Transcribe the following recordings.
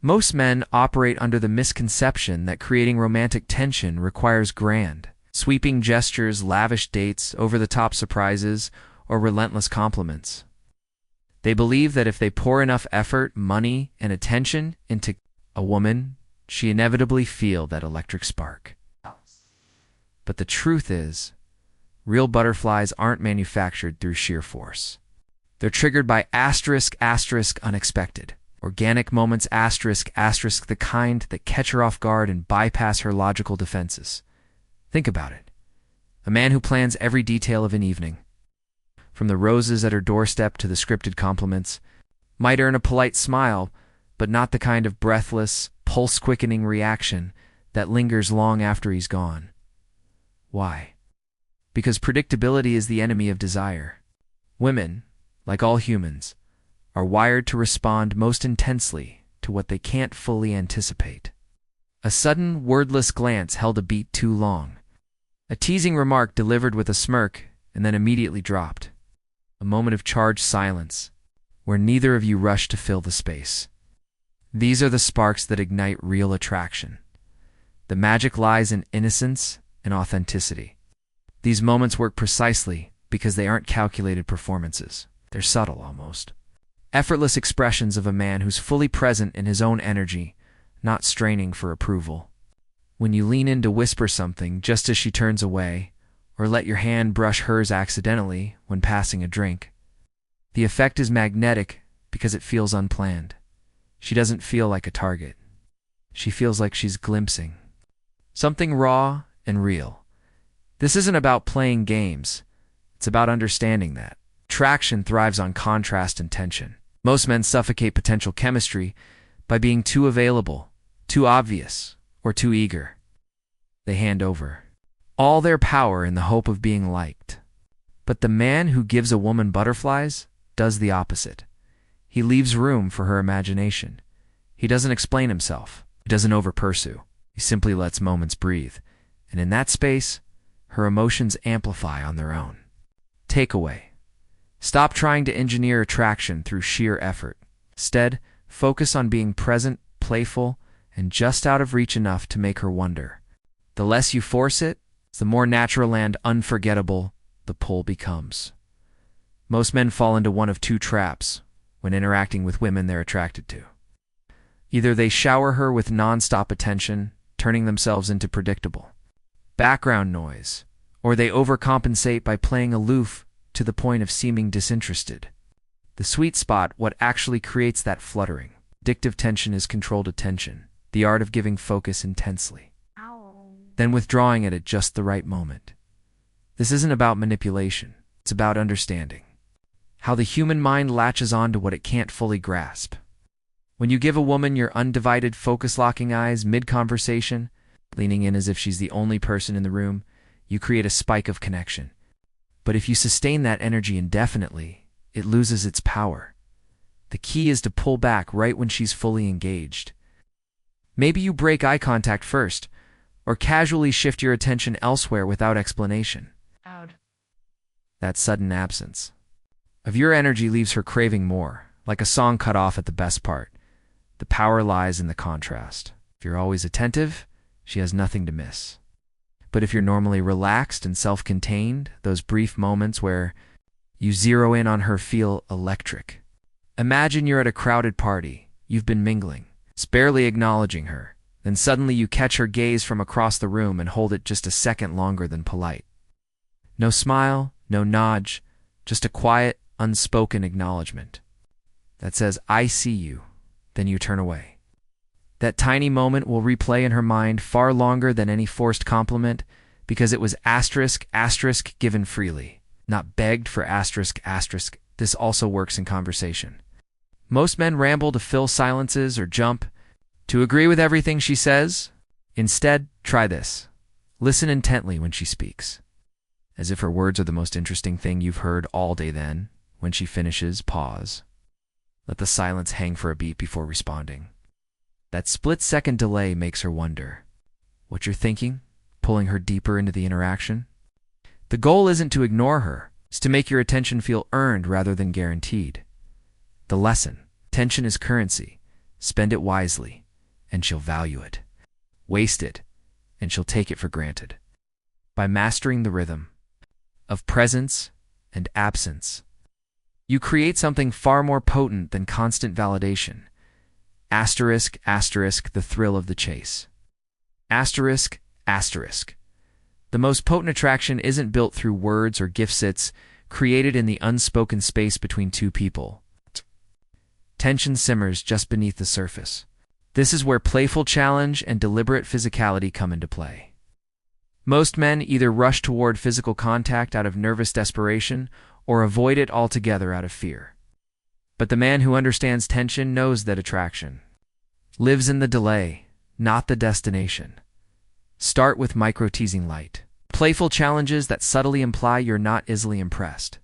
Most men operate under the misconception that creating romantic tension requires grand, sweeping gestures, lavish dates, over-the-top surprises, or relentless compliments. They believe that if they pour enough effort, money, and attention into a woman, she inevitably feel that electric spark. But the truth is, real butterflies aren't manufactured through sheer force. They're triggered by unexpected. Organic moments the kind that catch her off guard and bypass her logical defenses. Think about it. A man who plans every detail of an evening, from the roses at her doorstep to the scripted compliments, might earn a polite smile, but not the kind of breathless, pulse-quickening reaction that lingers long after he's gone. Why? Because predictability is the enemy of desire. Women, like all humans, are wired to respond most intensely to what they can't fully anticipate. A sudden, wordless glance held a beat too long. A teasing remark delivered with a smirk and then immediately dropped. A moment of charged silence, where neither of you rush to fill the space. These are the sparks that ignite real attraction. The magic lies in innocence and authenticity. These moments work precisely because they aren't calculated performances. They're subtle, almost. Effortless expressions of a man who's fully present in his own energy, not straining for approval. When you lean in to whisper something just as she turns away, or let your hand brush hers accidentally when passing a drink, the effect is magnetic because it feels unplanned. She doesn't feel like a target. She feels like she's glimpsing something raw and real. This isn't about playing games. It's about understanding that attraction thrives on contrast and tension. Most men suffocate potential chemistry by being too available, too obvious, or too eager. They hand over all their power in the hope of being liked. But the man who gives a woman butterflies does the opposite. He leaves room for her imagination. He doesn't explain himself. He doesn't over-pursue. He simply lets moments breathe. And in that space, her emotions amplify on their own. Takeaway: stop trying to engineer attraction through sheer effort. Instead, focus on being present, playful, and just out of reach enough to make her wonder. The less you force it, the more natural and unforgettable the pull becomes. Most men fall into one of two traps when interacting with women they're attracted to. Either they shower her with non-stop attention, turning themselves into predictable background noise, or they overcompensate by playing aloof to the point of seeming disinterested. The sweet spot, what actually creates that fluttering, addictive tension, is controlled attention, the art of giving focus intensely, then withdrawing it at just the right moment. This isn't about manipulation. It's about understanding how the human mind latches on to what it can't fully grasp. When you give a woman your undivided, focus-locking eyes mid-conversation, leaning in as if she's the only person in the room, you create a spike of connection. But if you sustain that energy indefinitely, it loses its power. The key is to pull back right when she's fully engaged. Maybe you break eye contact first, or casually shift your attention elsewhere without explanation. That sudden absence of your energy leaves her craving more, like a song cut off at the best part. The power lies in the contrast. If you're always attentive, she has nothing to miss. But if you're normally relaxed and self-contained, those brief moments where you zero in on her feel electric. Imagine you're at a crowded party. You've been mingling, barely acknowledging her. Then suddenly you catch her gaze from across the room and hold it just a second longer than polite. No smile, no nod, just a quiet, unspoken acknowledgement that says, "I see you." Then you turn away. That tiny moment will replay in her mind far longer than any forced compliment, because it was *** given freely, not begged for ***. This also works in conversation. Most men ramble to fill silences or jump to agree with everything she says. Instead, try this. Listen intently when she speaks, as if her words are the most interesting thing you've heard all day. Then, when she finishes, pause. Let the silence hang for a beat before responding. That split-second delay makes her wonder what you're thinking, pulling her deeper into the interaction. The goal isn't to ignore her. It's to make your attention feel earned rather than guaranteed. The lesson: attention is currency. Spend it wisely, and she'll value it. Waste it, and she'll take it for granted. By mastering the rhythm of presence and absence, you create something far more potent than constant validation. Asterisk, asterisk, the thrill of the chase. Asterisk, asterisk. The most potent attraction isn't built through words or gifts, it's created in the unspoken space between two people. Tension simmers just beneath the surface. This is where playful challenge and deliberate physicality come into play. Most men either rush toward physical contact out of nervous desperation or avoid it altogether out of fear. But the man who understands tension knows that attraction lives in the delay, not the destination. Start with micro-teasing light. Playful challenges that subtly imply you're not easily impressed.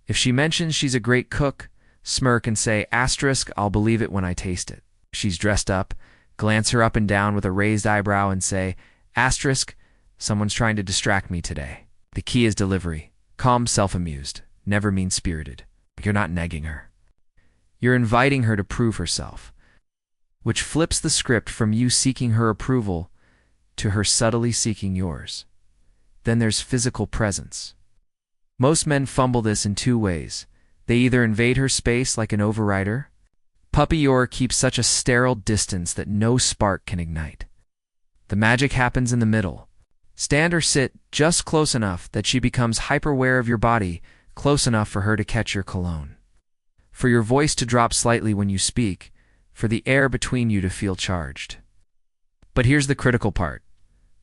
If she mentions she's a great cook, smirk and say, asterisk, I'll believe it when I taste it. If she's dressed up, glance her up and down with a raised eyebrow and say, asterisk, someone's trying to distract me today. The key is delivery. Calm, self-amused, never mean-spirited. You're not negging her. You're inviting her to prove herself, which flips the script from you seeking her approval to her subtly seeking yours. Then there's physical presence. Most men fumble this in two ways. They either invade her space like an overrider, puppy, or keep such a sterile distance that no spark can ignite. The magic happens in the middle. Stand or sit just close enough that she becomes hyper-aware of your body, close enough for her to catch your cologne, for your voice to drop slightly when you speak, for the air between you to feel charged. But here's the critical part.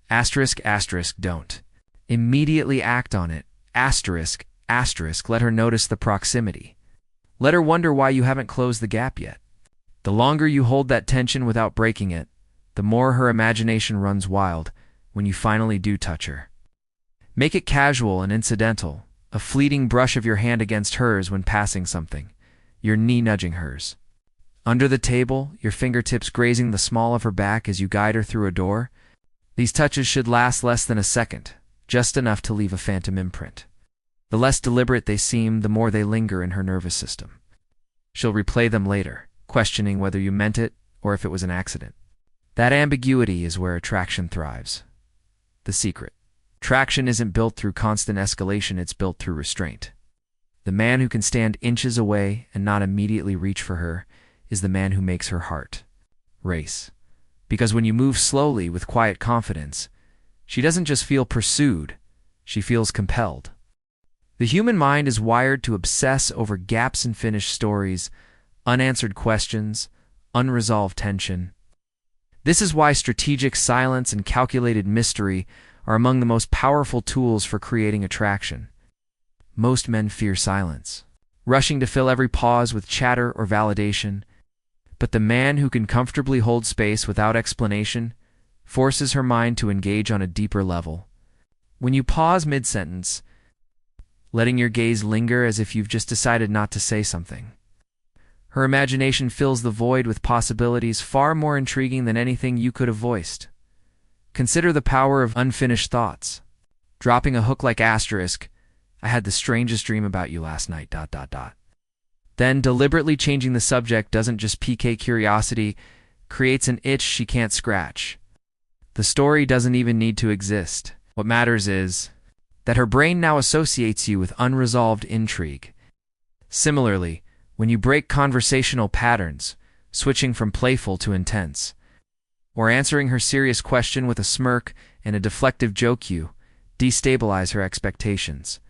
Asterisk, asterisk, don't immediately act on it. Asterisk, asterisk, let her notice the proximity. Let her wonder why you haven't closed the gap yet. The longer you hold that tension without breaking it, the more her imagination runs wild when you finally do touch her. Make it casual and incidental, a fleeting brush of your hand against hers when passing something, your knee nudging hers. Under the table, your fingertips grazing the small of her back as you guide her through a door. These touches should last less than a second, just enough to leave a phantom imprint. The less deliberate they seem, the more they linger in her nervous system. She'll replay them later, questioning whether you meant it or if it was an accident. That ambiguity is where attraction thrives. The secret. Attraction isn't built through constant escalation, it's built through restraint. The man who can stand inches away and not immediately reach for her is the man who makes her heart race. Because when you move slowly with quiet confidence, she doesn't just feel pursued, she feels compelled. The human mind is wired to obsess over gaps in finished stories, unanswered questions, unresolved tension. This is why strategic silence and calculated mystery are among the most powerful tools for creating attraction. Most men fear silence, rushing to fill every pause with chatter or validation. But the man who can comfortably hold space without explanation forces her mind to engage on a deeper level. When you pause mid-sentence, letting your gaze linger as if you've just decided not to say something, her imagination fills the void with possibilities far more intriguing than anything you could have voiced. Consider the power of unfinished thoughts. Dropping a hook like asterisk, I had the strangest dream about you last night, ... Then deliberately changing the subject doesn't just pique curiosity, creates an itch she can't scratch. The story doesn't even need to exist. What matters is that her brain now associates you with unresolved intrigue. Similarly, when you break conversational patterns, switching from playful to intense, or answering her serious question with a smirk and a deflective joke, you destabilize her expectations.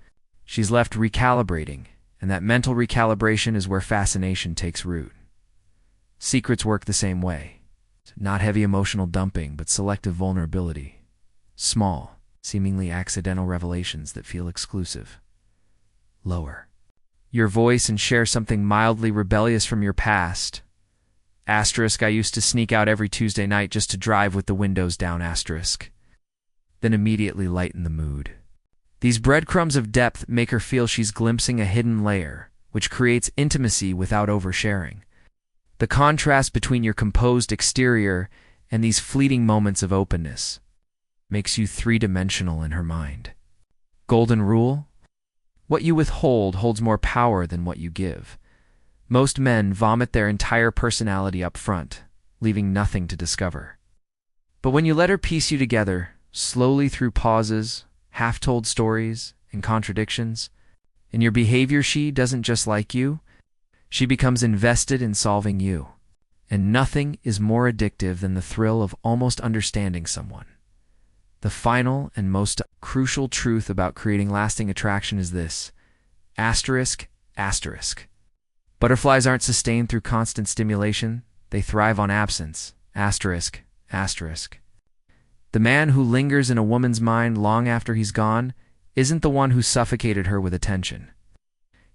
She's left recalibrating, and that mental recalibration is where fascination takes root. Secrets work the same way. Not heavy emotional dumping, but selective vulnerability. Small, seemingly accidental revelations that feel exclusive. Lower your voice and share something mildly rebellious from your past. Asterisk, I used to sneak out every Tuesday night just to drive with the windows down, asterisk. Then immediately lighten the mood. These breadcrumbs of depth make her feel she's glimpsing a hidden layer, which creates intimacy without oversharing. The contrast between your composed exterior and these fleeting moments of openness makes you three-dimensional in her mind. Golden rule? What you withhold holds more power than what you give. Most men vomit their entire personality up front, leaving nothing to discover. But when you let her piece you together, slowly through pauses, half-told stories, and contradictions, in your behavior she doesn't just like you, she becomes invested in solving you. And nothing is more addictive than the thrill of almost understanding someone. The final and most crucial truth about creating lasting attraction is this: asterisk, asterisk. Butterflies aren't sustained through constant stimulation, they thrive on absence, asterisk, asterisk. The man who lingers in a woman's mind long after he's gone isn't the one who suffocated her with attention.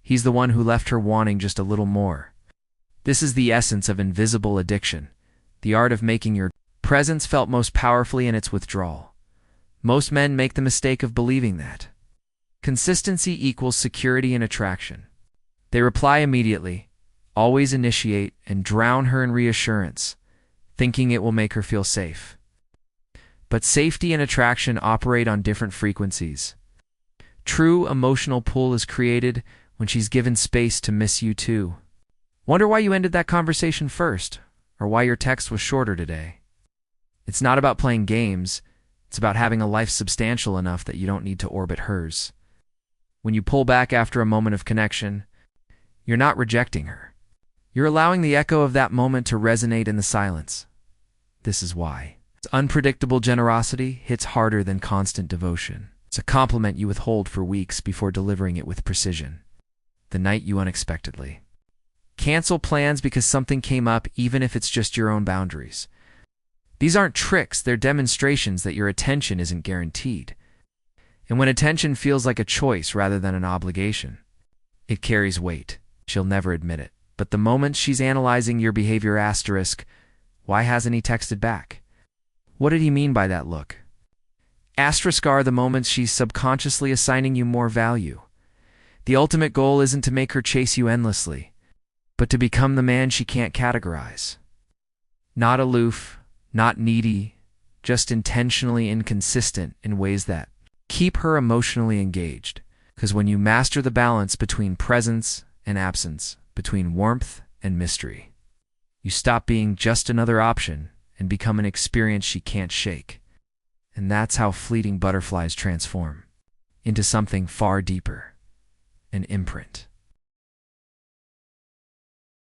He's the one who left her wanting just a little more. This is the essence of invisible addiction, the art of making your presence felt most powerfully in its withdrawal. Most men make the mistake of believing that consistency equals security and attraction. They reply immediately, always initiate, and drown her in reassurance, thinking it will make her feel safe. But safety and attraction operate on different frequencies. True emotional pull is created when she's given space to miss you too. Wonder why you ended that conversation first, or why your text was shorter today. It's not about playing games, it's about having a life substantial enough that you don't need to orbit hers. When you pull back after a moment of connection, you're not rejecting her. You're allowing the echo of that moment to resonate in the silence. This is why. Unpredictable generosity hits harder than constant devotion. It's a compliment you withhold for weeks before delivering it with precision. The night you unexpectedly cancel plans because something came up, even if it's just your own boundaries. These aren't tricks, they're demonstrations that your attention isn't guaranteed. And when attention feels like a choice rather than an obligation, it carries weight. She'll never admit it. But the moment she's analyzing your behavior, asterisk, why hasn't he texted back? What did he mean by that look? Asterisk are the moments she's subconsciously assigning you more value. The ultimate goal isn't to make her chase you endlessly, but to become the man she can't categorize. Not aloof, not needy, just intentionally inconsistent in ways that keep her emotionally engaged. Because when you master the balance between presence and absence, between warmth and mystery, you stop being just another option and become an experience she can't shake. And that's how fleeting butterflies transform into something far deeper, an imprint.